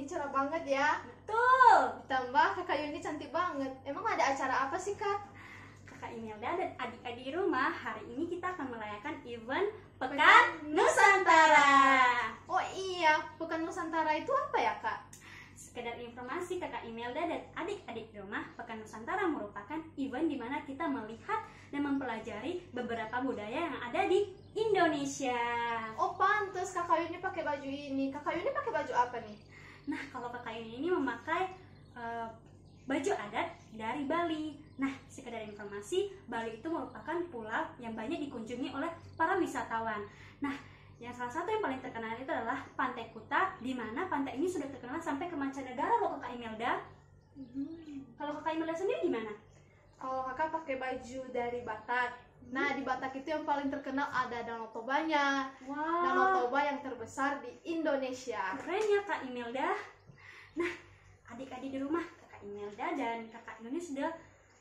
Yuni cerah banget ya. Betul. Ditambah kakak Yuni cantik banget. Emang ada acara apa sih kak? Kakak Imelda dan adik-adik di rumah, hari ini kita akan merayakan event Pekan Nusantara. Oh iya, Pekan Nusantara itu apa ya kak? Sekedar informasi kakak Imelda dan adik-adik di rumah, Pekan Nusantara merupakan event di mana kita melihat dan mempelajari beberapa budaya yang ada di Indonesia. Oh pantes kakak Yuni pakai baju ini. Kakak Yuni pakai baju apa nih? Nah, kalau kakak ini memakai baju adat dari Bali. Nah, sekedar informasi, Bali itu merupakan pulau yang banyak dikunjungi oleh para wisatawan. Nah, yang salah satu yang paling terkenal itu adalah Pantai Kuta, di mana pantai ini sudah terkenal sampai ke mancanegara loh kakak Imelda. Kalau kakak Imelda sendiri gimana? Kalau kakak pakai baju dari Batak. Nah di Batak itu yang paling terkenal ada Danau Tobanya. Danau Toba yang terbesar di Indonesia. Keren ya kak Imelda. Nah, adik-adik di rumah, kakak Imelda dan kakak Yuni sudah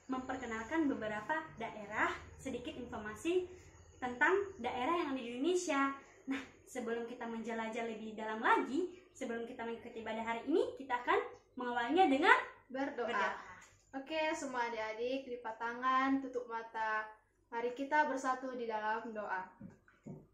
memperkenalkan beberapa daerah, sedikit informasi tentang daerah yang ada di Indonesia. Nah, sebelum kita menjelajah lebih dalam lagi, sebelum kita mengikuti ibadah hari ini, kita akan mengawalinya dengan berdoa. Oke, semua adik-adik lipat tangan, tutup mata. Mari kita bersatu di dalam doa.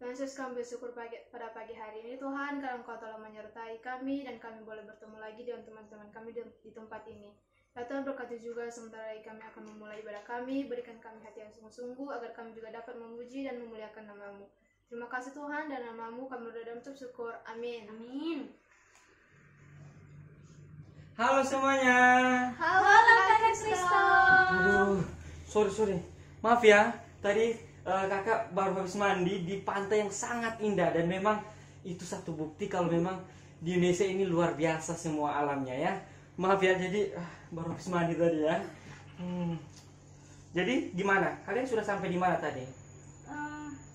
Tuhan Yesus, kami bersyukur pada pagi hari ini Tuhan, karena Engkau telah menyertai kami dan kami boleh bertemu lagi dengan teman-teman kami di tempat ini. Ya Tuhan, berkati juga sementara kami akan memulai ibadah kami, berikan kami hati yang sungguh-sungguh agar kami juga dapat memuji dan memuliakan nama-Mu. Terima kasih Tuhan, dan nama-Mu kami berdoa dan mengucap syukur. Amin. Amin. Halo semuanya. Halo Kakak Kristo. Aduh, sorry. Maaf ya, tadi kakak baru habis mandi di pantai yang sangat indah. Dan memang itu satu bukti kalau memang di Indonesia ini luar biasa semua alamnya ya. Maaf ya, jadi baru habis mandi tadi ya. Jadi gimana? Kalian sudah sampai di mana tadi?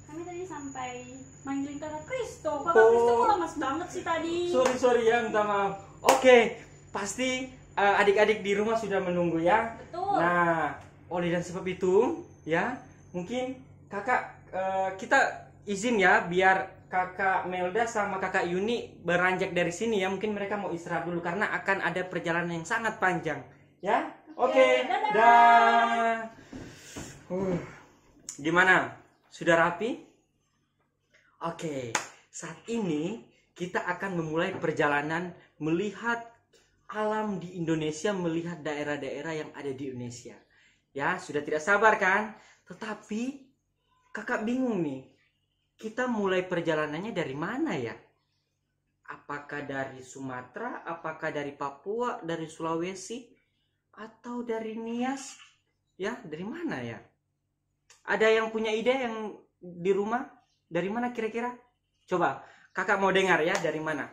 Kami tadi sampai manggilin kakak Kristo. Kakak Kristo kok lemas banget sih tadi. Sorry ya, minta maaf. Oke, pasti adik-adik di rumah sudah menunggu ya. Betul. Nah, oleh dan sebab itu ya, mungkin kakak kita izin ya biar kakak Melda sama kakak Yuni beranjak dari sini ya. Mungkin mereka mau istirahat dulu karena akan ada perjalanan yang sangat panjang ya. Oke, dah. Gimana? Sudah rapi? Oke, saat ini kita akan memulai perjalanan melihat alam di Indonesia, melihat daerah-daerah yang ada di Indonesia. Ya, sudah tidak sabar kan? Tetapi kakak bingung nih. Kita mulai perjalanannya dari mana ya? Apakah dari Sumatera, apakah dari Papua, dari Sulawesi, atau dari Nias? Ya, dari mana ya? Ada yang punya ide yang di rumah? Dari mana kira-kira? Coba, kakak mau dengar ya, dari mana?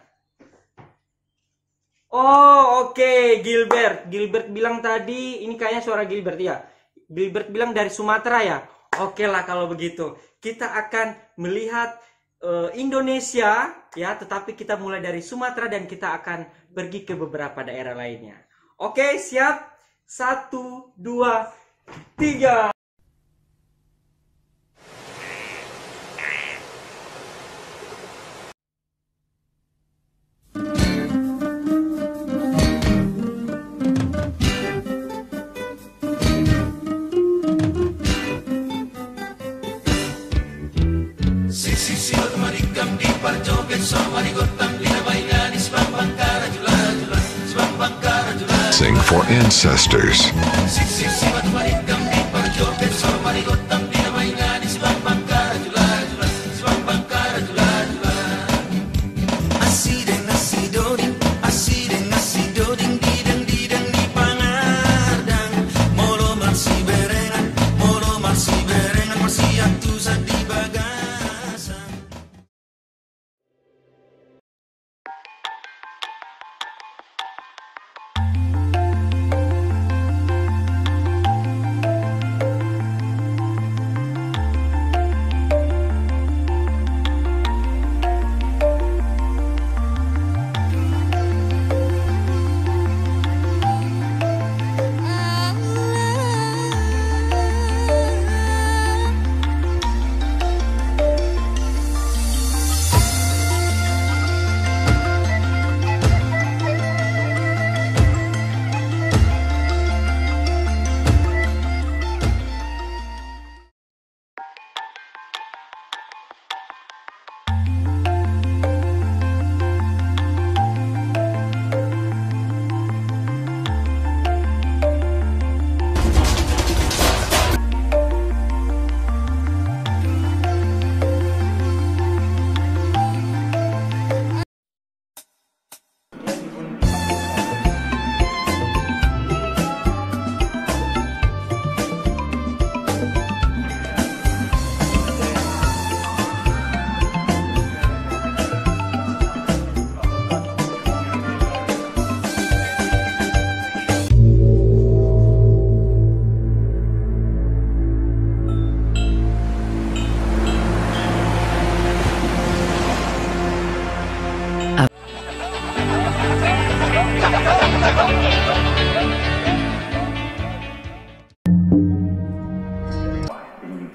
Oh, oke, Gilbert bilang tadi, ini kayaknya suara Gilbert ya. Gilbert bilang dari Sumatera ya. Oke lah kalau begitu. Kita akan melihat Indonesia ya, tetapi kita mulai dari Sumatera dan kita akan pergi ke beberapa daerah lainnya. Oke, siap? 1, 2, 3. Sing for ancestors.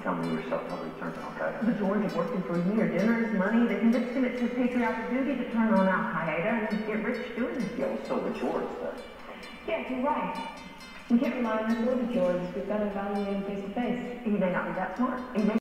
tell me yourself nobody turns on Al-Qaeda. But George had worked for a year. Dinner is money. They convinced him it's his patriotic duty to turn on Al-Qaeda and then get rich doing it. Yeah, well, so the George does. Yes, you're right. We can't rely on the George. We've got to evaluate him face to face. He may not be that smart. He may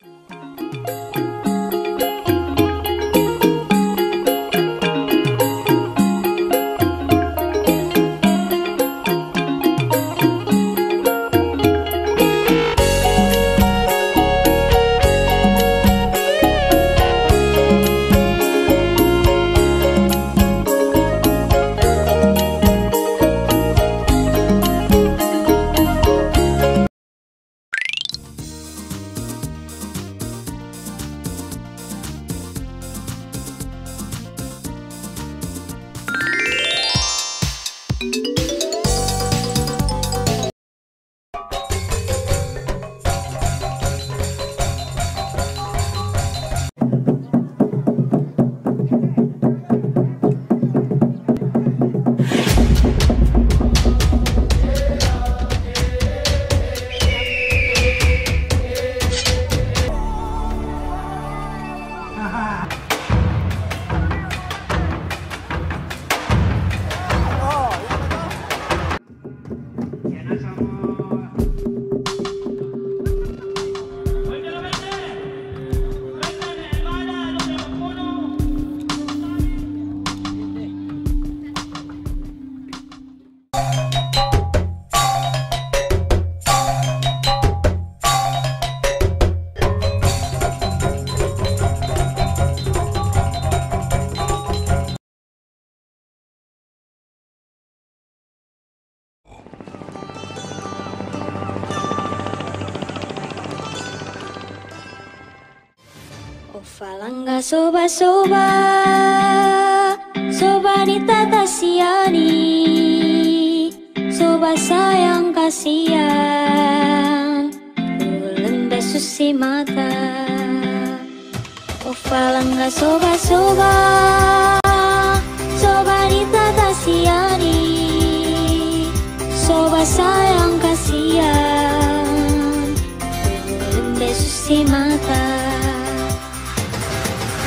Falanga soba-soba, soba ditatasiani, soba sayang kasihan, lembek susi mata. Oh falanga soba-soba, soba ditatasiani, soba sayang kasihan, lembek susi mata.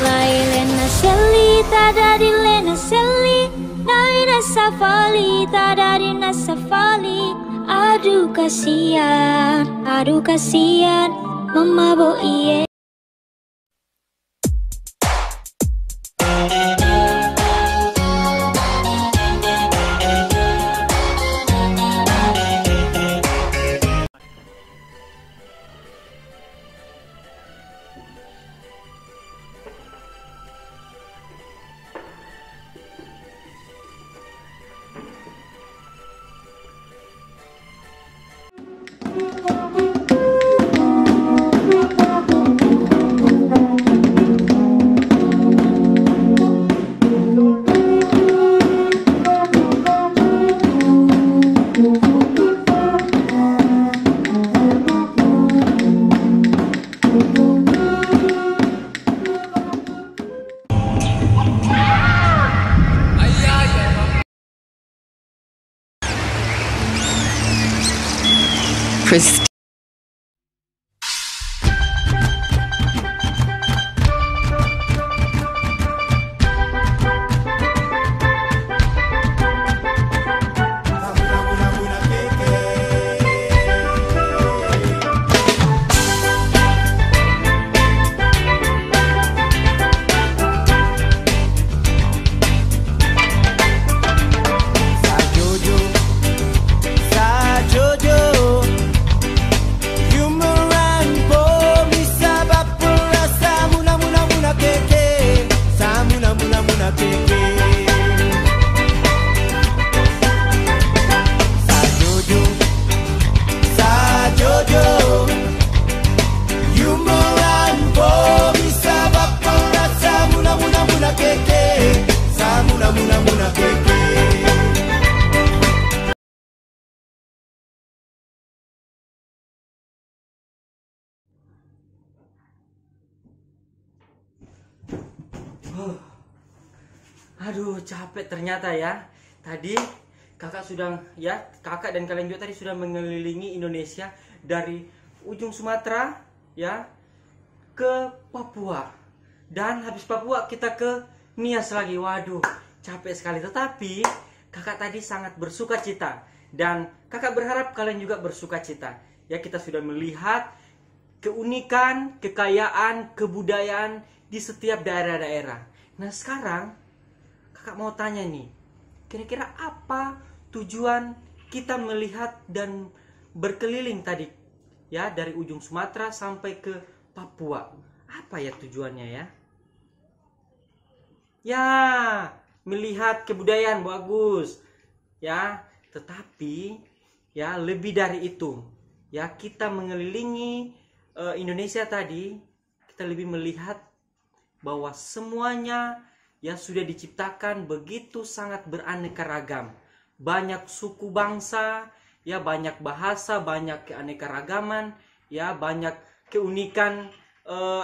Lailena seli tada di lena seli, naina safali tada di nasafali. Aduh kasihan, mama bo iye. Christ. Aduh, capek ternyata ya. Tadi kakak dan kalian juga tadi sudah mengelilingi Indonesia dari ujung Sumatera ya ke Papua, dan habis Papua kita ke Nias lagi. Waduh, capek sekali. Tetapi kakak tadi sangat bersuka cita, dan kakak berharap kalian juga bersuka cita. Ya, kita sudah melihat keunikan, kekayaan, kebudayaan di setiap daerah-daerah. Nah, sekarang kakak mau tanya nih, kira-kira apa tujuan kita melihat dan berkeliling tadi, ya, dari ujung Sumatera sampai ke Papua? Apa ya tujuannya ya? Ya, melihat kebudayaan, bagus. Ya, tetapi ya lebih dari itu. Ya, kita mengelilingi Indonesia tadi, kita lebih melihat bahwa semuanya ya sudah diciptakan begitu sangat beraneka ragam. Banyak suku bangsa, ya banyak bahasa, banyak keanekaragaman, ya banyak keunikan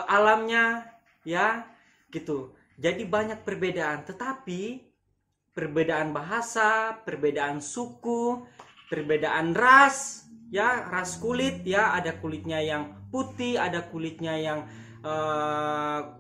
alamnya, ya gitu. Jadi banyak perbedaan, tetapi perbedaan bahasa, perbedaan suku, perbedaan ras, ya ras kulit, ya ada kulitnya yang putih, ada kulitnya yang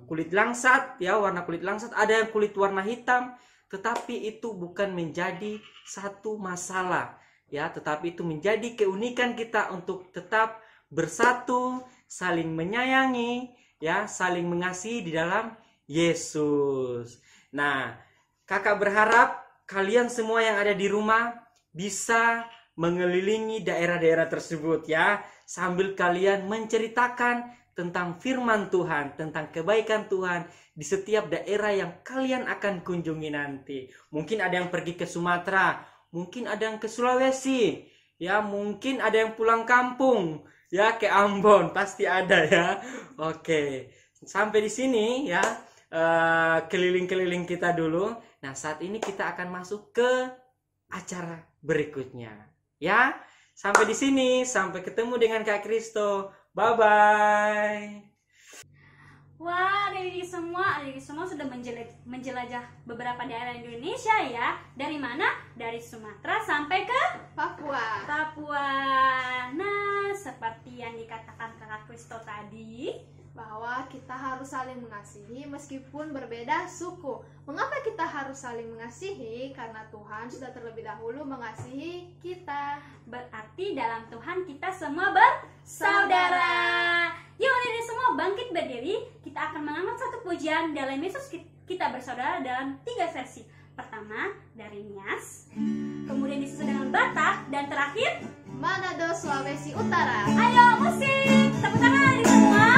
kulit langsat, ya warna kulit langsat, ada yang kulit warna hitam, tetapi itu bukan menjadi satu masalah, ya, tetapi itu menjadi keunikan kita untuk tetap bersatu, saling menyayangi, ya, saling mengasihi di dalam Yesus. Nah, kakak berharap kalian semua yang ada di rumah bisa mengelilingi daerah-daerah tersebut, ya, sambil kalian menceritakan tentang firman Tuhan, tentang kebaikan Tuhan di setiap daerah yang kalian akan kunjungi nanti. Mungkin ada yang pergi ke Sumatera, mungkin ada yang ke Sulawesi, ya, mungkin ada yang pulang kampung, ya, ke Ambon, pasti ada ya. Oke, sampai di sini ya keliling-keliling kita dulu. Nah, saat ini kita akan masuk ke acara berikutnya, ya. Sampai di sini, sampai ketemu dengan Kak Kristo. Bye bye. Wah, adik-adik semua sudah menjelajah beberapa daerah Indonesia ya. Dari mana? Dari Sumatera sampai ke Papua. Nah, seperti yang dikatakan Kakak Kristo tadi, Bahwa kita harus saling mengasihi meskipun berbeda suku. Mengapa kita harus saling mengasihi? Karena Tuhan sudah terlebih dahulu mengasihi kita. berarti dalam Tuhan kita semua bersaudara. Yuk adik-adik semua bangkit berdiri. Kita akan mengangkat satu pujian dalam Yesus kita bersaudara dalam 3 versi. Pertama dari Nias, kemudian disusul dengan Batak, dan terakhir Manado, Sulawesi Utara. ayo musik, tepuk tangan adik semua.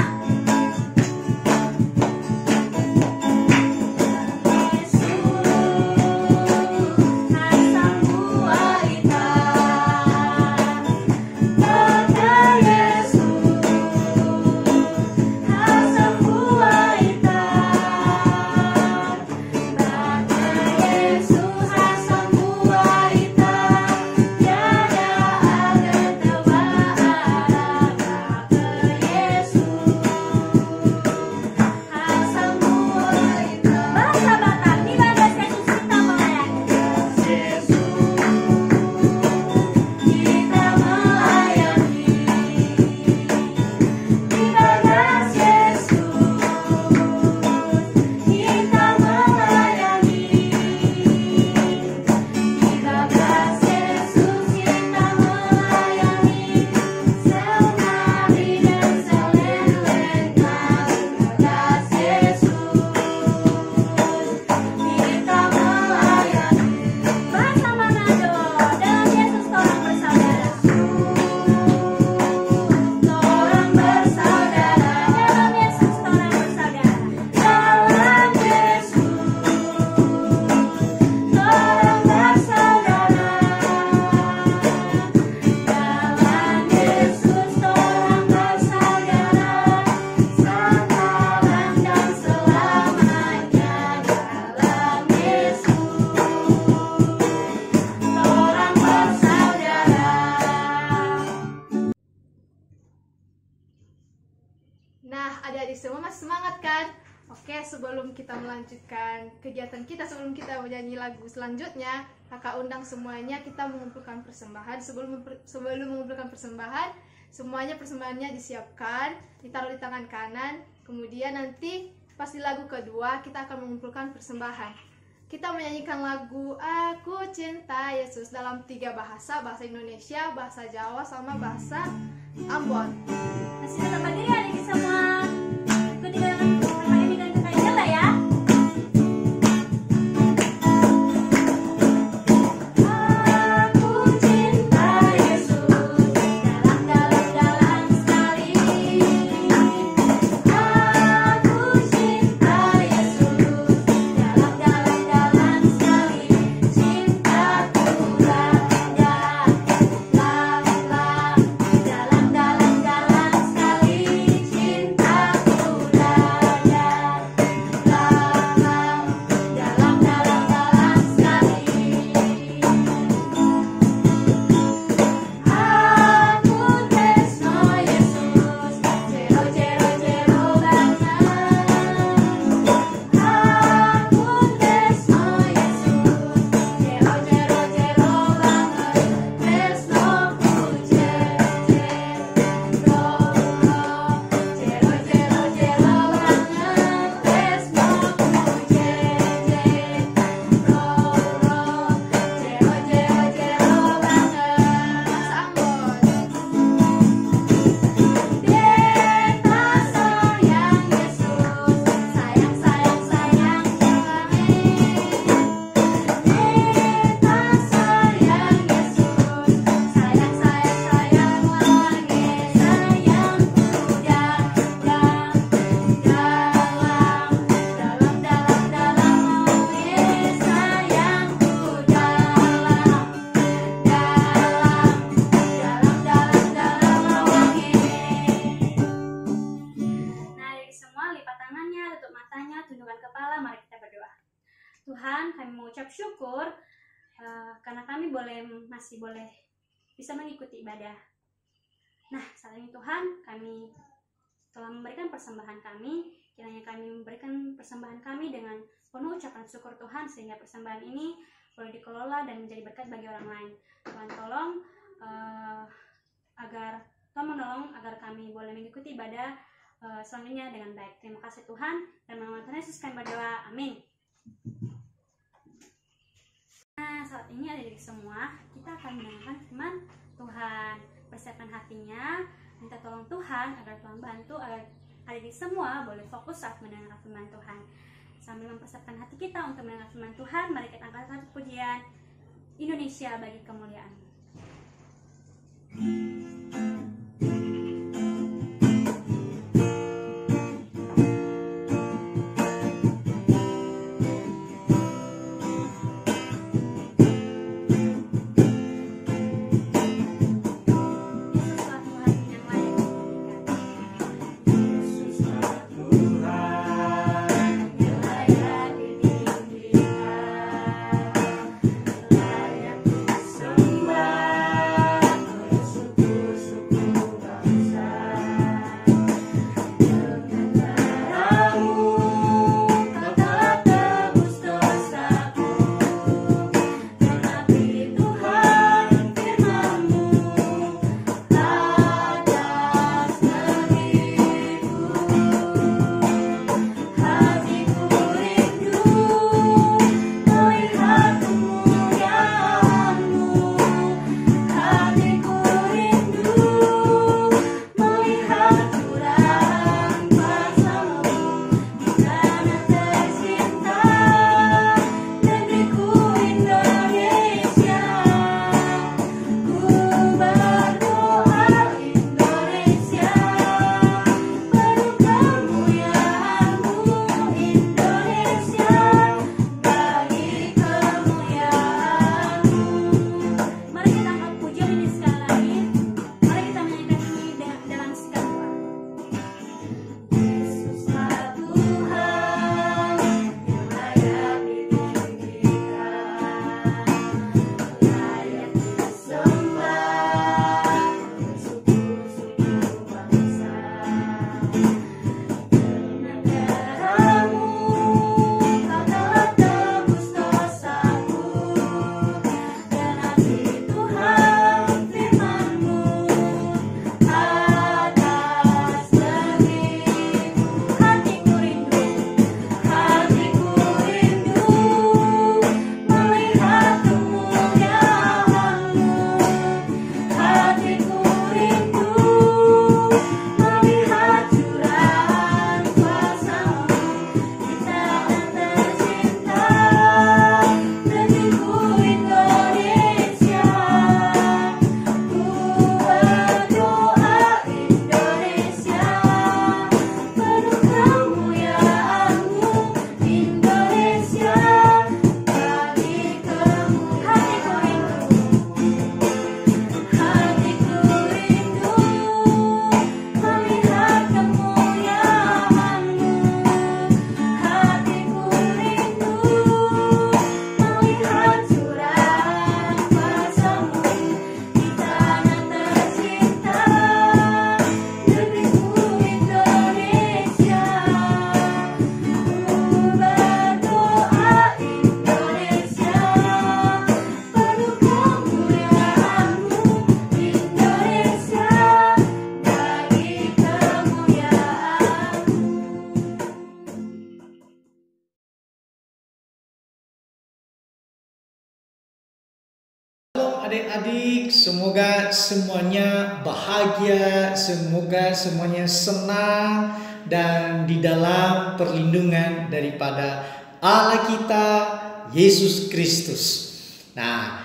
Nah, adik-adik semua masih semangat kan? Oke, sebelum kita melanjutkan kegiatan kita, sebelum kita menyanyi lagu selanjutnya, kakak undang semuanya kita mengumpulkan persembahan. Sebelum mengumpulkan persembahan, semuanya persembahannya disiapkan, ditaruh di tangan kanan. Kemudian nanti pas di lagu kedua kita akan mengumpulkan persembahan. Kita menyanyikan lagu Aku Cinta Yesus dalam 3 bahasa, bahasa Indonesia, bahasa Jawa, sama bahasa Ambon. Masih tetap berdiri adik semua. Ikuti dengan permainan dengan kakak Jela ya. Aku cinta Yesus dalam sekali. Aku cinta Yesus dalam sekali. Cintaku dalam sekali. Cintaku dalam sekali. Aku tresno Yesus, jero jero jero banget. Aku tresno Yesus, jero jero jero banget. Tresnoku jero jero jero banget. Tresnoku jero jero banget. Bahasa Ambon. Beta sayang Yesus, sayang sayang sayang banget. Beta sayang Yesus, sayang sayang sayang banget. Sayangku Nah, dari semua lipat tangannya, tutup matanya, tundukkan kepala, mari kita berdoa. Tuhan, kami mengucap syukur karena kami masih boleh bisa mengikuti ibadah. Nah, saat ini Tuhan, kami telah memberikan persembahan kami. Kiranya kami memberikan persembahan kami dengan penuh ucapan syukur Tuhan, sehingga persembahan ini boleh dikelola dan menjadi berkat bagi orang lain. Tuhan tolong menolong agar kami boleh mengikuti ibadah selanjutnya dengan baik. Terima kasih Tuhan, dan nama Tuhan Yesus kami berdoa, amin. Nah, saat ini adik-adik semua, kita akan mendengarkan firman Tuhan. Persiapkan hatinya, minta tolong Tuhan agar Tuhan bantu agar adik-adik semua boleh fokus saat mendengarkan firman Tuhan. Sambil mempersiapkan hati kita untuk mendengar firman Tuhan, mari kita angkat satu pujian Indonesia bagi kemuliaan. Yesus adik-adik, semoga semuanya bahagia, semoga semuanya senang dan di dalam perlindungan daripada Allah kita, Yesus Kristus. Nah,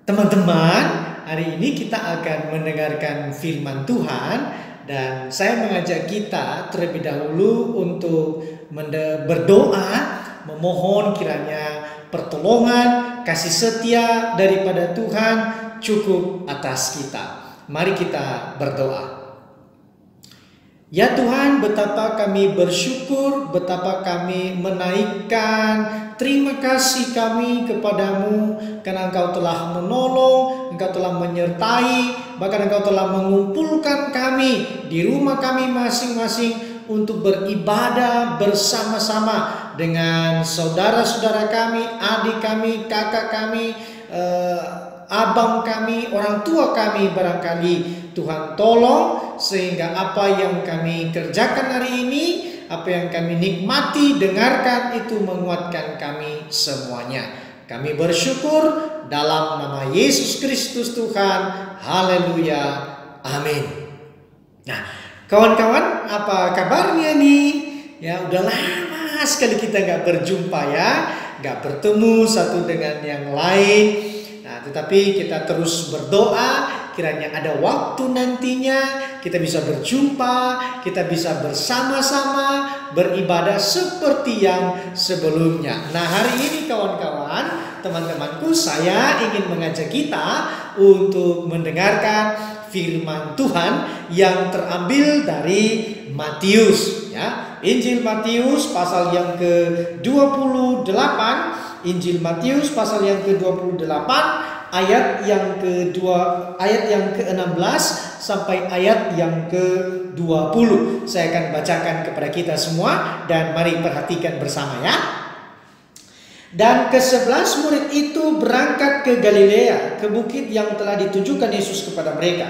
teman-teman, hari ini kita akan mendengarkan firman Tuhan dan saya mengajak kita terlebih dahulu untuk berdoa, memohon kiranya pertolongan, kasih setia daripada Tuhan cukup atas kita. Mari kita berdoa. Ya Tuhan, betapa kami bersyukur, betapa kami menaikkan terima kasih kami kepadamu karena Engkau telah menolong, Engkau telah menyertai, bahkan Engkau telah mengumpulkan kami di rumah kami masing-masing untuk beribadah bersama-sama dengan saudara-saudara kami, adik kami, kakak kami, abang kami, orang tua kami barangkali. Tuhan tolong sehingga apa yang kami kerjakan hari ini, apa yang kami nikmati, dengarkan itu menguatkan kami semuanya. Kami bersyukur dalam nama Yesus Kristus Tuhan. Haleluya. Amin. Nah, kawan-kawan, apa kabarnya nih? Ya, udah lama sekali kita gak berjumpa ya, gak bertemu satu dengan yang lain. Nah, tetapi kita terus berdoa, kiranya ada waktu nantinya kita bisa berjumpa, kita bisa bersama-sama beribadah seperti yang sebelumnya. Nah, hari ini kawan-kawan, teman-temanku, saya ingin mengajak kita untuk mendengarkan firman Tuhan yang terambil dari Matius ya. Injil Matius pasal yang ke-28, Injil Matius pasal yang ke-28 ayat yang ke-16 sampai ayat yang ke-20. Saya akan bacakan kepada kita semua dan mari perhatikan bersama ya. Dan ke-11 murid itu berangkat ke Galilea, ke bukit yang telah ditunjukkan Yesus kepada mereka.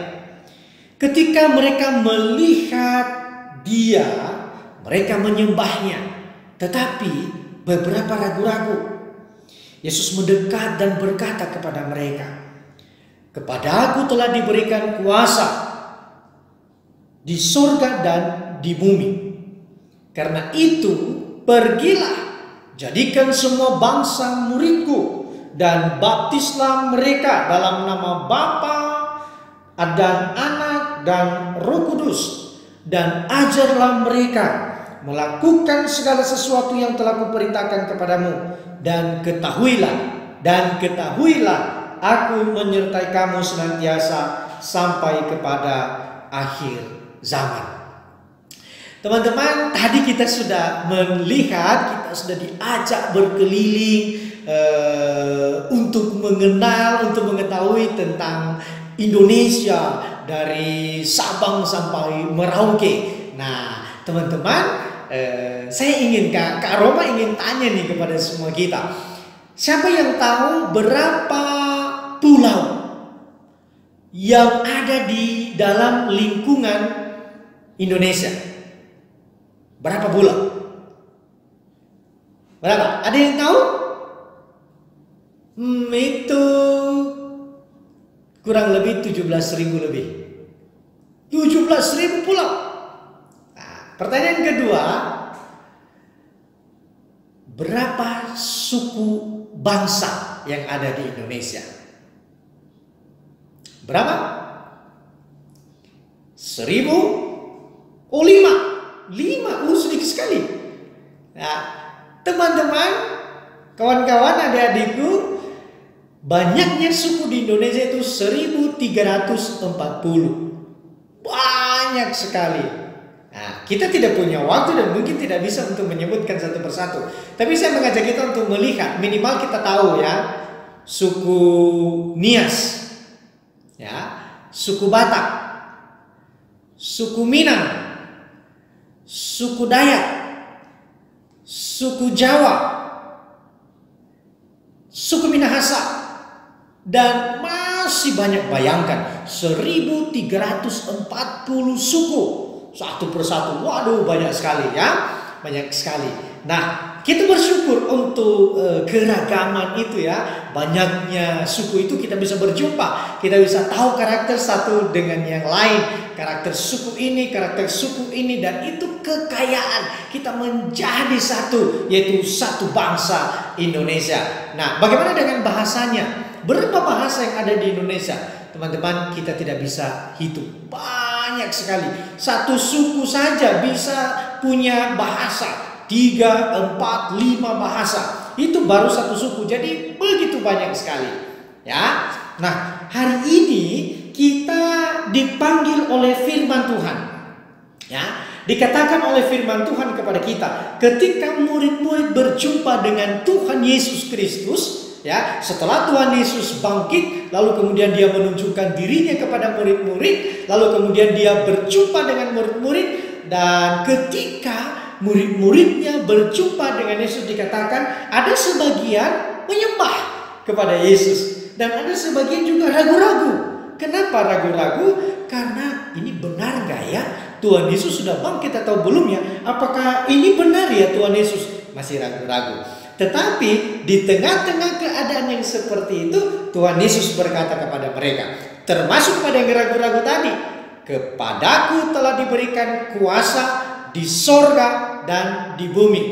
Ketika mereka melihat Dia, mereka menyembahnya, tetapi beberapa ragu-ragu. Yesus mendekat dan berkata kepada mereka, "Kepadaku telah diberikan kuasa di surga dan di bumi. Karena itu, pergilah, jadikan semua bangsa muridku dan baptislah mereka dalam nama Bapa dan Anak dan Roh Kudus, dan ajarlah mereka melakukan segala sesuatu yang telah kuperintahkan kepadamu, dan ketahuilah aku menyertai kamu senantiasa sampai kepada akhir zaman." Teman-teman, tadi kita sudah melihat, kita sudah diajak berkeliling untuk mengenal, untuk mengetahui tentang Indonesia dari Sabang sampai Merauke. Nah, teman-teman, saya ingin Kak Roma ingin tanya nih kepada semua kita. Siapa yang tahu berapa pulau yang ada di dalam lingkungan Indonesia? Berapa pulau? Berapa? Ada yang tahu? Itu kurang lebih 17.000 lebih. 17.000 pulau. Nah, pertanyaan kedua, berapa suku bangsa yang ada di Indonesia? Berapa? 1.000? Oh, 5. 5, sedikit sekali. Nah, teman-teman, kawan-kawan, adik-adikku, banyaknya suku di Indonesia itu 1.340. Banyak sekali. Nah, kita tidak punya waktu dan mungkin tidak bisa untuk menyebutkan satu persatu. Tapi saya mengajak kita untuk melihat, minimal kita tahu ya, suku Nias, ya, suku Batak, suku Minang, suku Dayak, suku Jawa, suku Minahasa, dan masih banyak. Bayangkan 1.340 suku satu persatu. Waduh, banyak sekali ya, banyak sekali. Nah, kita bersyukur untuk keragaman itu ya. Banyaknya suku itu kita bisa berjumpa. Kita bisa tahu karakter satu dengan yang lain. Karakter suku ini, karakter suku ini. Dan itu kekayaan. Kita menjadi satu, yaitu satu bangsa Indonesia. Nah, bagaimana dengan bahasanya? Berapa bahasa yang ada di Indonesia? Teman-teman, kita tidak bisa hitung. Banyak sekali. Satu suku saja bisa punya bahasa. 3, 4, 5 bahasa. Itu baru satu suku. Jadi begitu banyak sekali. Ya. Nah, hari ini kita dipanggil oleh firman Tuhan. Ya, dikatakan oleh firman Tuhan kepada kita, ketika murid-murid berjumpa dengan Tuhan Yesus Kristus, ya, setelah Tuhan Yesus bangkit, lalu kemudian dia menunjukkan dirinya kepada murid-murid, lalu kemudian dia berjumpa dengan murid-murid, dan ketika murid-muridnya berjumpa dengan Yesus, dikatakan ada sebagian menyembah kepada Yesus dan ada sebagian juga ragu-ragu. Kenapa ragu-ragu? Karena ini benar gak ya? Tuhan Yesus sudah bangkit atau belum ya? Apakah ini benar ya Tuhan Yesus? Masih ragu-ragu. Tetapi di tengah-tengah keadaan yang seperti itu, Tuhan Yesus berkata kepada mereka, termasuk pada yang ragu-ragu tadi, kepadaku telah diberikan kuasa di sorga dan di bumi.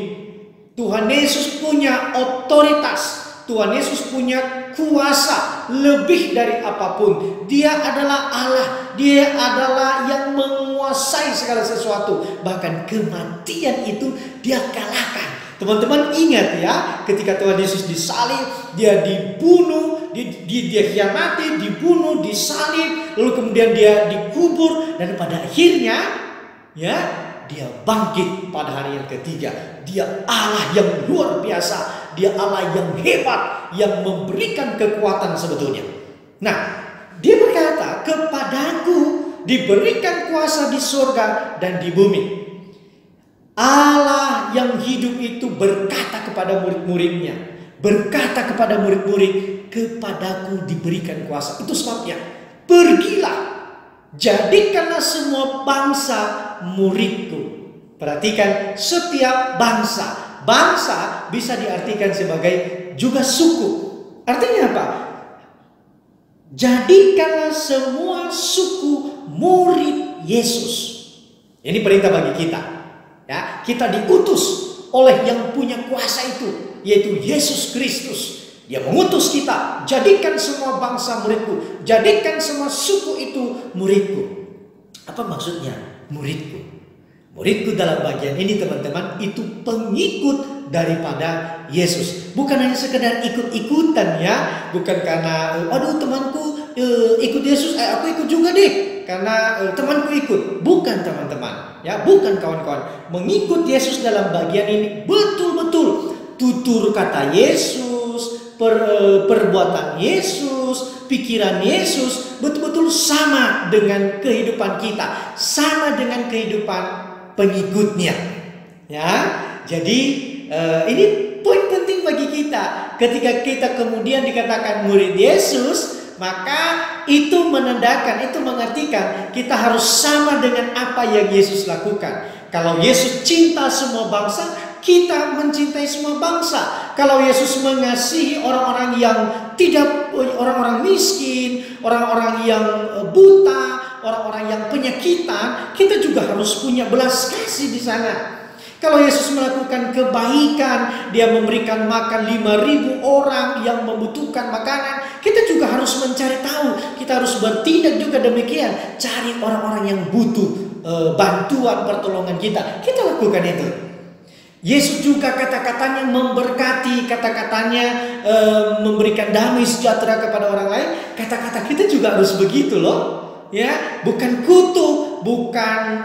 Tuhan Yesus punya otoritas. Tuhan Yesus punya kuasa lebih dari apapun. Dia adalah Allah. Dia adalah yang menguasai segala sesuatu. Bahkan kematian itu dia kalahkan. Teman-teman ingat ya, ketika Tuhan Yesus disalib, dia dibunuh, dia khianati, dibunuh, disalib, lalu kemudian dia dikubur, dan pada akhirnya ya, dia bangkit pada hari yang ketiga. Dia Allah yang luar biasa. Dia Allah yang hebat, yang memberikan kekuatan sebetulnya. Nah, dia berkata, kepadaku diberikan kuasa di surga dan di bumi. Allah yang hidup itu berkata kepada murid-muridnya, berkata kepada murid-murid, kepadaku diberikan kuasa. Itu sebabnya, pergilah, jadikanlah semua bangsa muridku. Perhatikan, setiap bangsa. Bangsa bisa diartikan sebagai juga suku. Artinya apa? Jadikanlah semua suku murid Yesus. Ini perintah bagi kita. Ya, kita diutus oleh yang punya kuasa itu, yaitu Yesus Kristus. Dia mengutus kita, jadikan semua bangsa muridku, jadikan semua suku itu muridku. Apa maksudnya muridku? Muridku dalam bagian ini teman-teman, itu pengikut daripada Yesus. Bukan hanya sekedar ikut-ikutan ya. Bukan karena aduh temanku ikut Yesus, aku ikut juga deh karena temanku ikut. Bukan teman-teman ya, bukan kawan-kawan. Mengikut Yesus dalam bagian ini betul-betul tutur kata Yesus, perbuatan Yesus, pikiran Yesus betul-betul sama dengan kehidupan kita, sama dengan kehidupan pengikutnya. Ya, jadi ini poin penting bagi kita. Ketika kita kemudian dikatakan murid Yesus, maka itu menandakan, itu mengartikan kita harus sama dengan apa yang Yesus lakukan. Kalau Yesus cinta semua bangsa, kita mencintai semua bangsa. Kalau Yesus mengasihi orang-orang yang tidak, orang-orang miskin, orang-orang yang buta, orang-orang yang penyakitan, kita juga harus punya belas kasih di sana. Kalau Yesus melakukan kebaikan, dia memberikan makan 5.000 orang yang membutuhkan makanan, kita juga harus mencari tahu. Kita harus bertindak juga demikian, cari orang-orang yang butuh bantuan pertolongan kita. Kita lakukan itu. Yesus juga kata-katanya memberkati, kata-katanya memberikan damai sejahtera kepada orang lain. Kata-kata kita juga harus begitu loh. Ya, bukan kutuk, bukan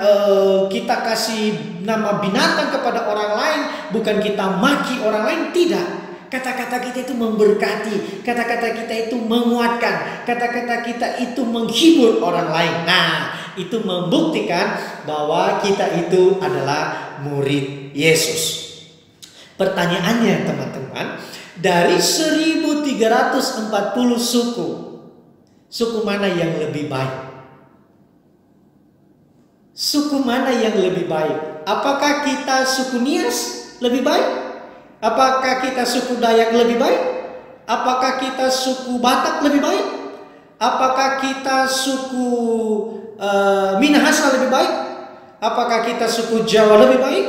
kita kasih nama binatang kepada orang lain, bukan kita maki orang lain, tidak. Kata-kata kita itu memberkati, kata-kata kita itu menguatkan, kata-kata kita itu menghibur orang lain. Nah, itu membuktikan bahwa kita itu adalah murid Yesus. Pertanyaannya teman-teman, dari 1340 suku mana yang lebih baik? Suku mana yang lebih baik? Apakah kita suku Nias lebih baik? Apakah kita suku Dayak lebih baik? Apakah kita suku Batak lebih baik? Apakah kita suku Minahasa lebih baik? Apakah kita suku Jawa lebih baik?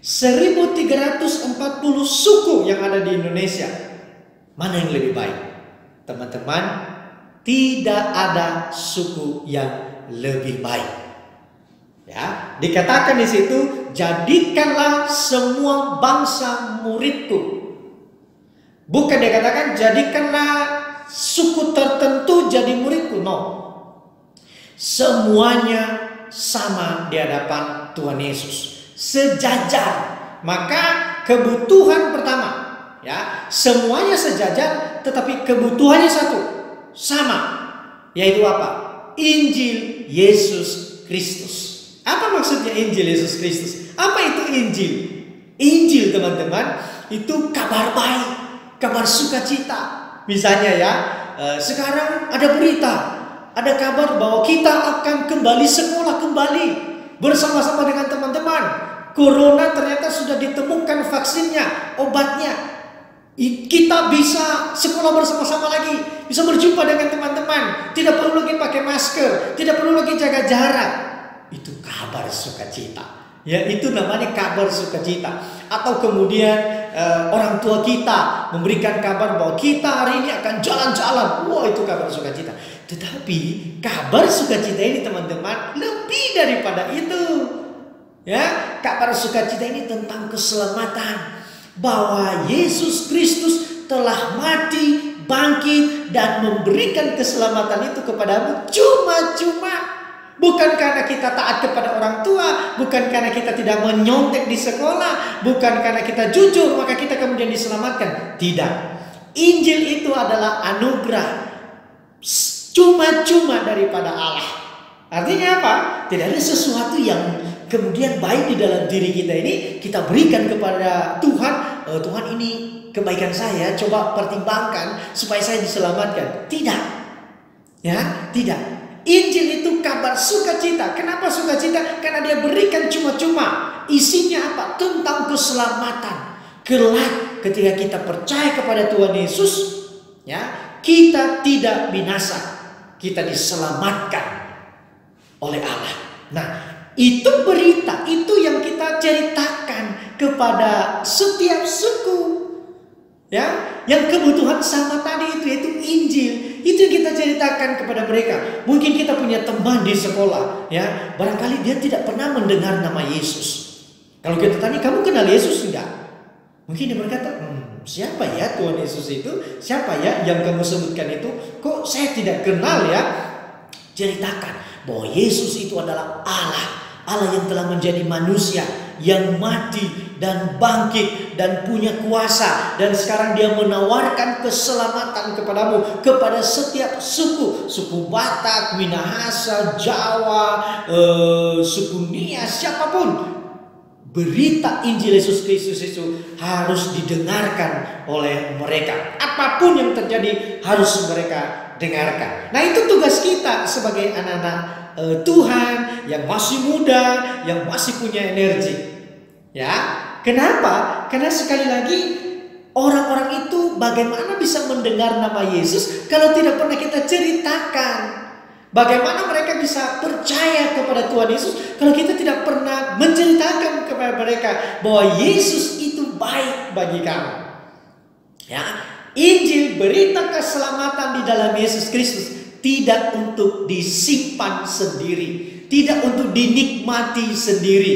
1340 suku yang ada di Indonesia. Mana yang lebih baik? Teman-teman, tidak ada suku yang lebih baik. Ya, dikatakan di situ, jadikanlah semua bangsa muridku. Bukan dikatakan jadikanlah suku tertentu jadi muridku. No. Semuanya sama di hadapan Tuhan Yesus. Sejajar. Maka kebutuhan pertama, ya, semuanya sejajar, tetapi kebutuhannya satu, sama. Yaitu apa? Injil Yesus Kristus. Apa maksudnya Injil Yesus Kristus? Apa itu Injil? Injil, teman-teman, itu kabar baik, kabar sukacita. Misalnya ya, sekarang ada berita, ada kabar bahwa kita akan kembali sekolah kembali bersama-sama dengan teman-teman. Corona ternyata sudah ditemukan vaksinnya, obatnya. Kita bisa sekolah bersama-sama lagi, bisa berjumpa dengan teman-teman, tidak perlu lagi pakai masker, tidak perlu lagi jaga jarak. Itu kabar sukacita. Ya, itu namanya kabar sukacita. Atau kemudian orang tua kita memberikan kabar bahwa kita hari ini akan jalan-jalan. Wah, itu kabar sukacita. Tetapi kabar sukacita ini, teman-teman, lebih daripada itu. Ya, kabar sukacita ini tentang keselamatan, bahwa Yesus Kristus telah mati, bangkit, dan memberikan keselamatan itu kepadamu cuma-cuma. Bukan karena kita taat kepada orang tua, bukan karena kita tidak menyontek di sekolah, bukan karena kita jujur maka kita kemudian diselamatkan. Tidak. Injil itu adalah anugerah cuma-cuma daripada Allah. Artinya apa? Tidak ada sesuatu yang kemudian baik di dalam diri kita ini kita berikan kepada Tuhan. Tuhan, ini kebaikan saya, coba pertimbangkan supaya saya diselamatkan. Tidak. Ya, tidak. Injil itu kabar sukacita. Kenapa sukacita? Karena dia berikan cuma-cuma. Isinya apa? Tentang keselamatan. Kelak ketika kita percaya kepada Tuhan Yesus, ya, kita tidak binasa. Kita diselamatkan oleh Allah. Nah, itu berita, itu yang kita ceritakan kepada setiap suku. Ya, yang kebutuhan sama tadi itu, yaitu Injil. Itu yang kita ceritakan kepada mereka. Mungkin kita punya teman di sekolah, ya, barangkali dia tidak pernah mendengar nama Yesus. Kalau kita tanya, kamu kenal Yesus enggak? Mungkin dia berkata, siapa ya Tuhan Yesus itu? Siapa ya yang kamu sebutkan itu? Kok saya tidak kenal ya? Ceritakan bahwa Yesus itu adalah Allah. Allah yang telah menjadi manusia, yang mati dan bangkit dan punya kuasa, dan sekarang dia menawarkan keselamatan kepadamu, kepada setiap suku, suku Batak, Minahasa, Jawa, suku Nia, siapapun. Berita Injil Yesus Kristus itu harus didengarkan oleh mereka. Apapun yang terjadi harus mereka dengarkan. Nah, itu tugas kita sebagai anak-anak Tuhan yang masih muda, yang masih punya energi. Ya, kenapa? Karena sekali lagi orang-orang itu bagaimana bisa mendengar nama Yesus kalau tidak pernah kita ceritakan? Bagaimana mereka bisa percaya kepada Tuhan Yesus kalau kita tidak pernah menceritakan kepada mereka bahwa Yesus itu baik bagi kamu? Ya, Injil, berita keselamatan di dalam Yesus Kristus, tidak untuk disimpan sendiri, tidak untuk dinikmati sendiri.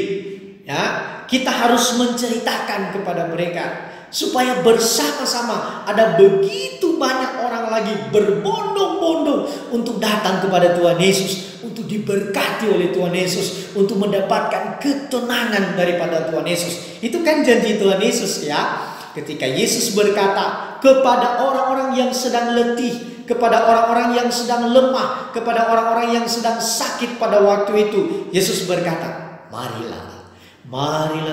Ya, kita harus menceritakan kepada mereka supaya bersama-sama. Ada begitu banyak orang lagi berbondong-bondong untuk datang kepada Tuhan Yesus, untuk diberkati oleh Tuhan Yesus, untuk mendapatkan ketenangan daripada Tuhan Yesus. Itu kan janji Tuhan Yesus, ya. Ketika Yesus berkata kepada orang-orang yang sedang letih, kepada orang-orang yang sedang lemah, kepada orang-orang yang sedang sakit pada waktu itu, Yesus berkata, marilah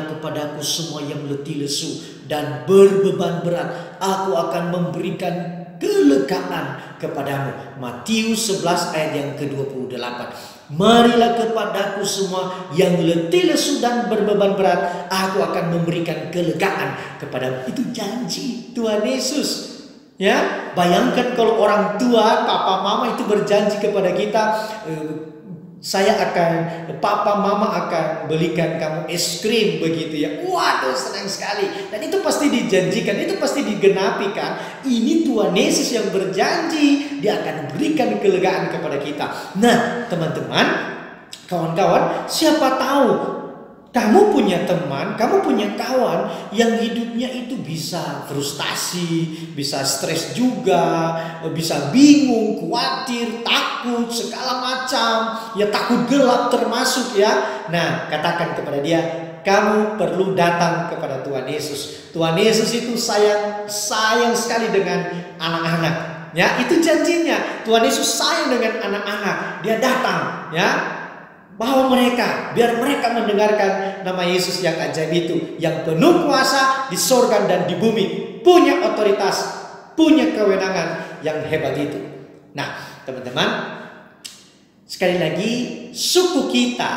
kepadaku semua yang letih lesu dan berbeban berat, aku akan memberikan kelegaan kepadamu. Matius 11 ayat yang ke-28. Marilah kepadaku semua yang letih lesu dan berbeban berat, aku akan memberikan kelegaan kepadamu. Itu janji Tuhan Yesus. Ya, bayangkan kalau orang tua, papa mama itu berjanji kepada kita, papa mama akan belikan kamu es krim begitu ya. Waduh, senang sekali. Dan itu pasti dijanjikan, itu pasti digenapi kan. Ini Tuhan Yesus yang berjanji, dia akan berikan kelegaan kepada kita. Nah, teman-teman, kawan-kawan, siapa tahu kamu punya teman, kamu punya kawan yang hidupnya itu bisa frustasi, bisa stres juga, bisa bingung, khawatir, takut, segala macam. Ya, takut gelap termasuk ya. Nah, katakan kepada dia, kamu perlu datang kepada Tuhan Yesus. Tuhan Yesus itu sayang sekali dengan anak-anak. Ya, itu janjinya. Tuhan Yesus sayang dengan anak-anak. Dia datang, ya. Bawa mereka, biar mereka mendengarkan nama Yesus yang ajaib itu, yang penuh kuasa di sorga dan di bumi, punya otoritas, punya kewenangan yang hebat itu. Nah, teman-teman, sekali lagi, suku kita,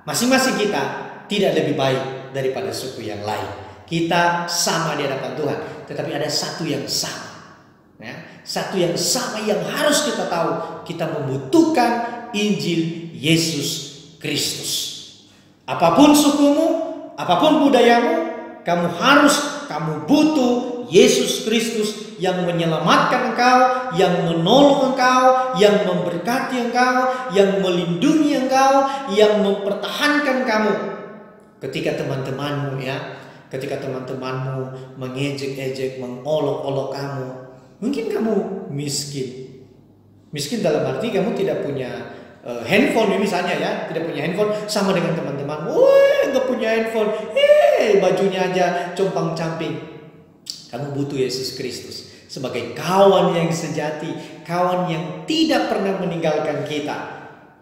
masing-masing kita tidak lebih baik daripada suku yang lain. Kita sama di hadapan Tuhan, tetapi ada satu yang sama. Ya, satu yang sama yang harus kita tahu, kita membutuhkan Injil Yesus Kristus. Apapun sukumu, apapun budayamu, kamu butuh Yesus Kristus yang menyelamatkan engkau, yang menolong engkau, yang memberkati engkau, yang melindungi engkau, yang mempertahankan kamu. Ketika teman-temanmu mengejek-ejek, mengolok-olok kamu, mungkin kamu miskin. Miskin dalam arti kamu tidak punya handphone misalnya ya, tidak punya handphone, sama dengan teman-teman, woi nggak punya handphone, bajunya aja compang-camping. Kamu butuh Yesus Kristus sebagai kawan yang sejati, kawan yang tidak pernah meninggalkan kita,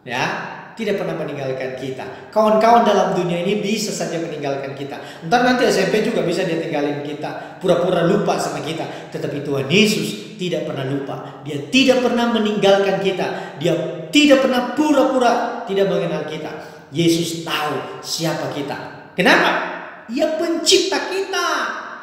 ya, tidak pernah meninggalkan kita. Kawan-kawan dalam dunia ini bisa saja meninggalkan kita. Ntar nanti SMP juga bisa dia tinggalin kita, pura-pura lupa sama kita. Tetapi Tuhan Yesus tidak pernah lupa. Dia tidak pernah meninggalkan kita. Dia tidak pernah pura-pura tidak mengenal kita. Yesus tahu siapa kita. Kenapa? Ia pencipta kita.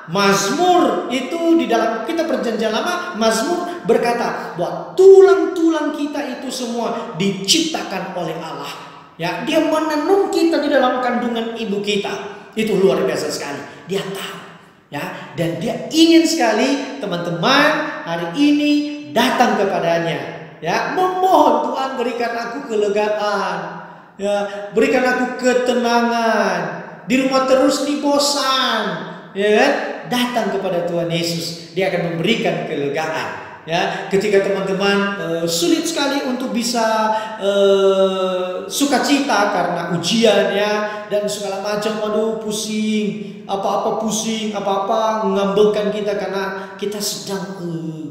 Mazmur itu di dalam kitab Perjanjian Lama, Mazmur berkata bahwa tulang-tulang kita itu semua diciptakan oleh Allah. Ya, dia menenun kita di dalam kandungan ibu kita. Itu luar biasa sekali. Dia tahu. Ya, dan dia ingin sekali teman-teman hari ini datang kepadanya. Ya, memohon, Tuhan berikan aku kelegaan. Ya, berikan aku ketenangan. Di rumah terus nih bosan. Ya kan? Datang kepada Tuhan Yesus, dia akan memberikan kelegaan. Ya, ketika teman-teman sulit sekali untuk bisa sukacita karena ujian ya dan segala macam, waduh pusing, apa-apa pusing, apa-apa mengambelkan kita karena kita sedang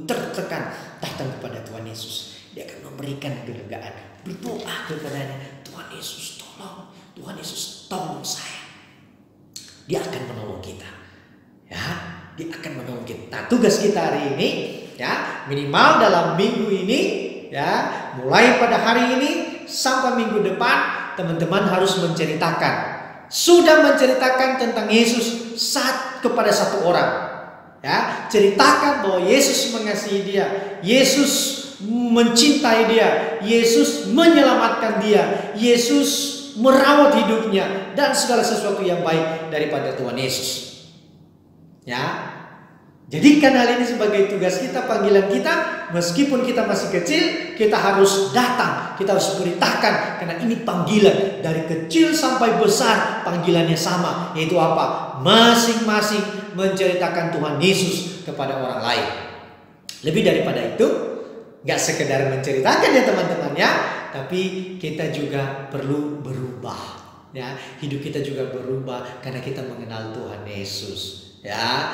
tertekan, datang kepada Tuhan Yesus. Dia akan memberikan kelegaan. Berdoa kepadanya, Tuhan Yesus tolong, Tuhan Yesus tolong saya. Dia akan menolong kita. Ya, dia akan menolong kita. Nah, tugas kita hari ini ya, minimal dalam minggu ini ya, mulai pada hari ini sampai minggu depan, teman-teman harus sudah menceritakan tentang Yesus kepada satu orang. Ya, ceritakan bahwa Yesus mengasihi dia, Yesus mencintai dia, Yesus menyelamatkan dia, Yesus merawat hidupnya dan segala sesuatu yang baik daripada Tuhan Yesus. Ya, jadikan hal ini sebagai tugas kita, panggilan kita. Meskipun kita masih kecil, kita harus datang, kita harus beritakan, karena ini panggilan dari kecil sampai besar, panggilannya sama, yaitu apa? Masing-masing menceritakan Tuhan Yesus kepada orang lain. Lebih daripada itu, gak sekedar menceritakan ya teman-teman ya, tapi kita juga perlu berubah. Ya, hidup kita juga berubah karena kita mengenal Tuhan Yesus. Ya,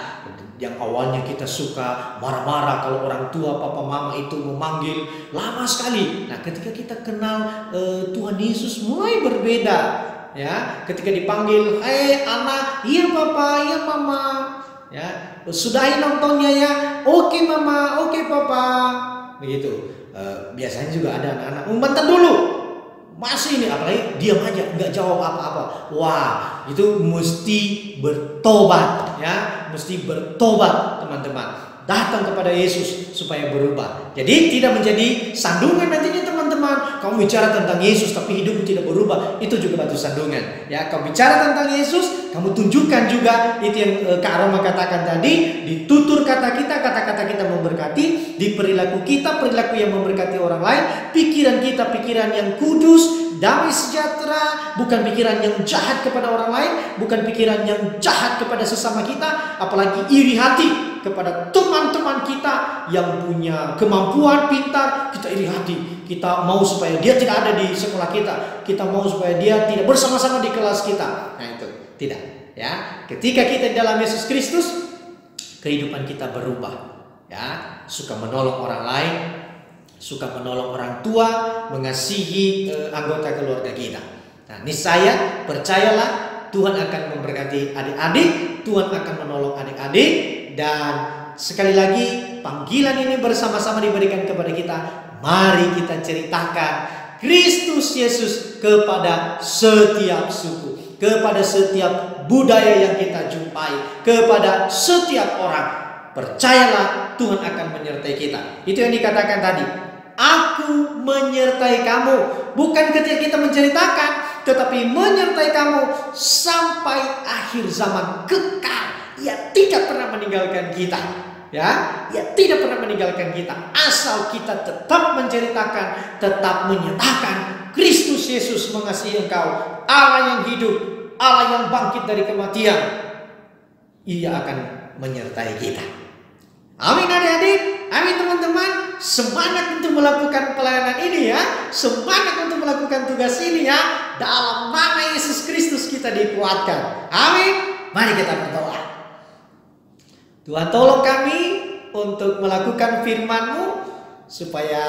yang awalnya kita suka marah-marah kalau orang tua, papa, mama itu memanggil lama sekali. Nah, ketika kita kenal Tuhan Yesus mulai berbeda. Ya, ketika dipanggil, anak, iya papa, iya mama. Ya, sudahi nontonnya ya. Oke mama, oke papa. Begitu. Biasanya juga ada anak-anak bentar dulu. Masih ini, apalagi diam aja, nggak jawab apa-apa. Wah, itu mesti bertobat ya, mesti bertobat teman-teman. Datang kepada Yesus supaya berubah. Jadi tidak menjadi sandungan nantinya teman-teman. Kamu bicara tentang Yesus tapi hidupmu tidak berubah, itu juga batu sandungan. Ya, kamu bicara tentang Yesus, kamu tunjukkan juga itu yang Kak Roma katakan tadi, di tutur kata kita, kata-kata kita memberkati, di perilaku kita, perilaku yang memberkati orang lain, pikiran kita, pikiran yang kudus, damai sejahtera, bukan pikiran yang jahat kepada orang lain, bukan pikiran yang jahat kepada sesama kita, apalagi iri hati kepada teman-teman kita yang punya kemampuan pintar, kita iri hati. Kita mau supaya dia tidak ada di sekolah kita. Kita mau supaya dia tidak bersama-sama di kelas kita. Nah itu tidak. Ya, ketika kita di dalam Yesus Kristus, kehidupan kita berubah. Ya, suka menolong orang lain, suka menolong orang tua, mengasihi anggota keluarga kita. Nah, niscaya percayalah Tuhan akan memberkati adik-adik, Tuhan akan menolong adik-adik, dan sekali lagi panggilan ini bersama-sama diberikan kepada kita. Mari kita ceritakan Kristus Yesus kepada setiap suku, kepada setiap budaya yang kita jumpai, kepada setiap orang. Percayalah Tuhan akan menyertai kita. Itu yang dikatakan tadi. Aku menyertai kamu. Bukan ketika kita menceritakan, tetapi menyertai kamu sampai akhir zaman kekal. Ia tidak pernah meninggalkan kita. Ya, ia tidak pernah meninggalkan kita. Asal kita tetap menceritakan, tetap menyatakan Kristus Yesus mengasihi engkau, Allah yang hidup, Allah yang bangkit dari kematian. Ia akan menyertai kita. Amin adik-adik, amin teman-teman. Semangat untuk melakukan pelayanan ini ya. Semangat untuk melakukan tugas ini ya. Dalam nama Yesus Kristus kita dikuatkan. Amin. Mari kita berdoa. Tuhan tolong kami untuk melakukan firman-Mu supaya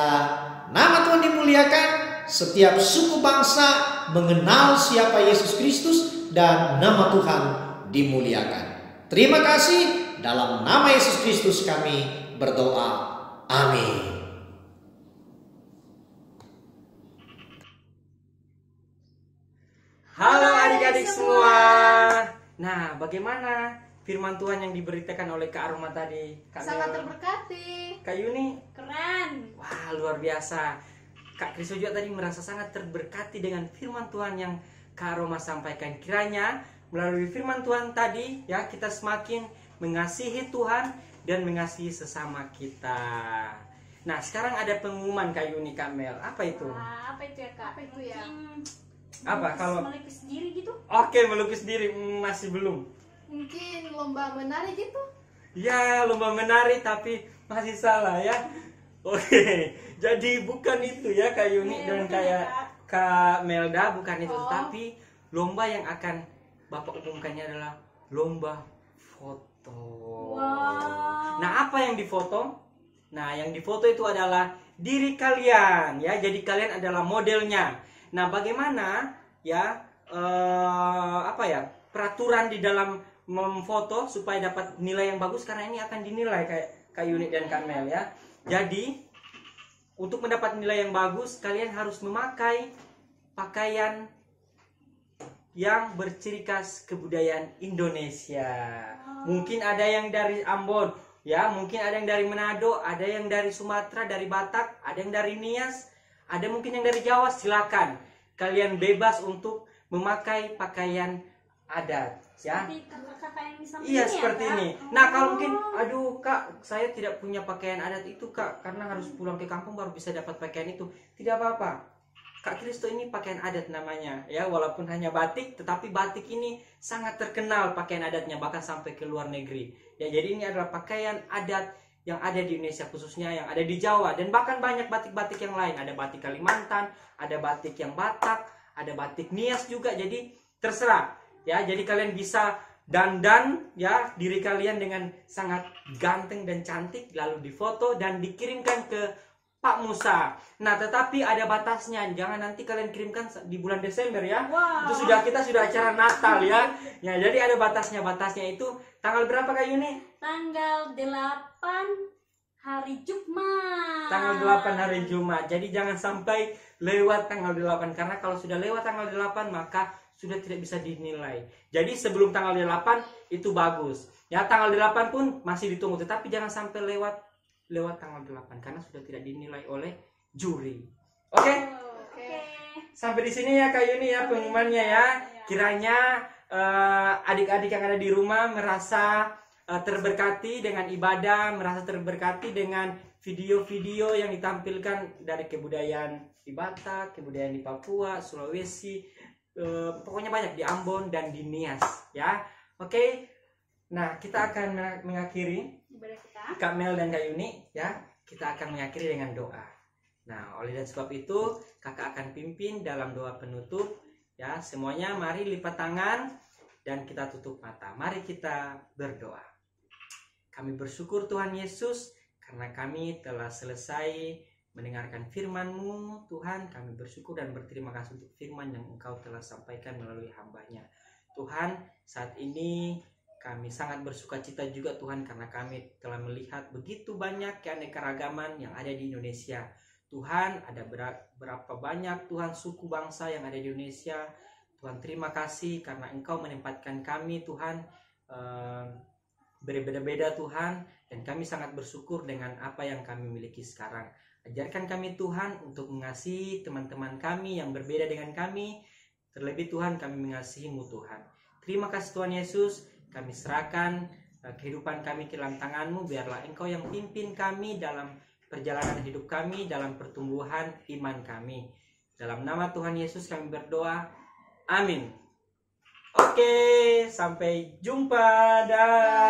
nama Tuhan dimuliakan, setiap suku bangsa mengenal siapa Yesus Kristus dan nama Tuhan dimuliakan. Terima kasih, dalam nama Yesus Kristus kami berdoa. Amin. Halo adik-adik semua. Nah, bagaimana firman Tuhan yang diberitakan oleh Kak Aroma tadi? Kak Sangat Mel, terberkati. Kak Yuni, Keren. wah luar biasa. Kak Kristo juga tadi merasa sangat terberkati dengan firman Tuhan yang Kak Aroma sampaikan. Kiranya melalui firman Tuhan tadi ya, kita semakin mengasihi Tuhan dan mengasihi sesama kita. Nah, sekarang ada pengumuman Kak Yuni, Kak Mel. Apa itu? Wah, apa itu ya Kak? Apa itu ya? Apa kalau melukis diri gitu? Oke, melukis diri masih belum. Mungkin lomba menari gitu? Ya, lomba menari tapi masih salah ya. Oke, jadi bukan itu ya Kak Yuni dan kayak Kak Melda, bukan itu. Tapi lomba yang akan Bapak umumkannya adalah lomba foto. Wow. Nah, apa yang difoto? Nah, yang difoto itu adalah diri kalian ya. Jadi kalian adalah modelnya. Nah, bagaimana ya peraturan di dalam memfoto supaya dapat nilai yang bagus, karena ini akan dinilai kayak Kak Yuni dan Kak Mel ya. Jadi untuk mendapat nilai yang bagus, kalian harus memakai pakaian yang berciri khas kebudayaan Indonesia. Mungkin ada yang dari Ambon ya, mungkin ada yang dari Manado, ada yang dari Sumatera, dari Batak, ada yang dari Nias, ada mungkin yang dari Jawa. Silakan kalian bebas untuk memakai pakaian adat ya. Seperti kakak yang di samping Iya, ini seperti ya, Kak? ini. Nah, kalau mungkin aduh Kak, saya tidak punya pakaian adat itu Kak, karena harus pulang ke kampung baru bisa dapat pakaian itu. Tidak apa-apa. Kak Kristo ini pakaian adat namanya ya, walaupun hanya batik, tetapi batik ini sangat terkenal pakaian adatnya, bahkan sampai ke luar negeri. Ya, jadi ini adalah pakaian adat yang ada di Indonesia, khususnya yang ada di Jawa, dan bahkan banyak batik-batik yang lain. Ada batik Kalimantan, ada batik yang Batak, ada batik Nias juga. Jadi terserah ya. Jadi kalian bisa dandan ya diri kalian dengan sangat ganteng dan cantik, lalu difoto dan dikirimkan ke Pak Musa. Nah, tetapi ada batasnya. Jangan nanti kalian kirimkan di bulan Desember ya. Wow. Itu kita sudah acara Natal ya. Ya, jadi ada batasnya. Batasnya itu tanggal berapa Kak Yuni? Tanggal 8 hari Jumat. Tanggal 8 hari Jumat. Jadi jangan sampai lewat tanggal 8 karena kalau sudah lewat tanggal 8 maka sudah tidak bisa dinilai. Jadi sebelum tanggal 8 itu bagus. Ya, tanggal 8 pun masih ditunggu, tetapi jangan sampai lewat tanggal 8 karena sudah tidak dinilai oleh juri. Oke? Oke. Sampai di sini ya Kak Yuni ya pengumumannya ya. Kiranya adik-adik yang ada di rumah merasa terberkati dengan ibadah, merasa terberkati dengan video-video yang ditampilkan dari kebudayaan di Batak, kebudayaan di Papua, Sulawesi, pokoknya banyak di Ambon dan di Nias ya. Oke. Nah, kita akan mengakhiri Ibadah kita. Kak Mel dan Kak Yuni ya. Kita akan mengakhiri dengan doa. Nah, oleh dan sebab itu kakak akan pimpin dalam doa penutup ya. Semuanya mari lipat tangan dan kita tutup mata. Mari kita berdoa. Kami bersyukur Tuhan Yesus karena kami telah selesai mendengarkan firman-Mu Tuhan. Kami bersyukur dan berterima kasih untuk firman yang Engkau telah sampaikan melalui hamba-Nya. Tuhan, saat ini kami sangat bersuka cita juga Tuhan karena kami telah melihat begitu banyak keanekaragaman yang ada di Indonesia. Tuhan, ada berapa banyak Tuhan suku bangsa yang ada di Indonesia. Tuhan, terima kasih karena Engkau menempatkan kami Tuhan berbeda-beda Tuhan, dan kami sangat bersyukur dengan apa yang kami miliki sekarang. Ajarkan kami Tuhan untuk mengasihi teman-teman kami yang berbeda dengan kami. Terlebih Tuhan, kami mengasihi-Mu Tuhan. Terima kasih Tuhan Yesus. Kami serahkan kehidupan kami ke dalam tangan-Mu. Biarlah Engkau yang pimpin kami dalam perjalanan hidup kami, dalam pertumbuhan iman kami. Dalam nama Tuhan Yesus kami berdoa. Amin. Oke, sampai jumpa. Dah.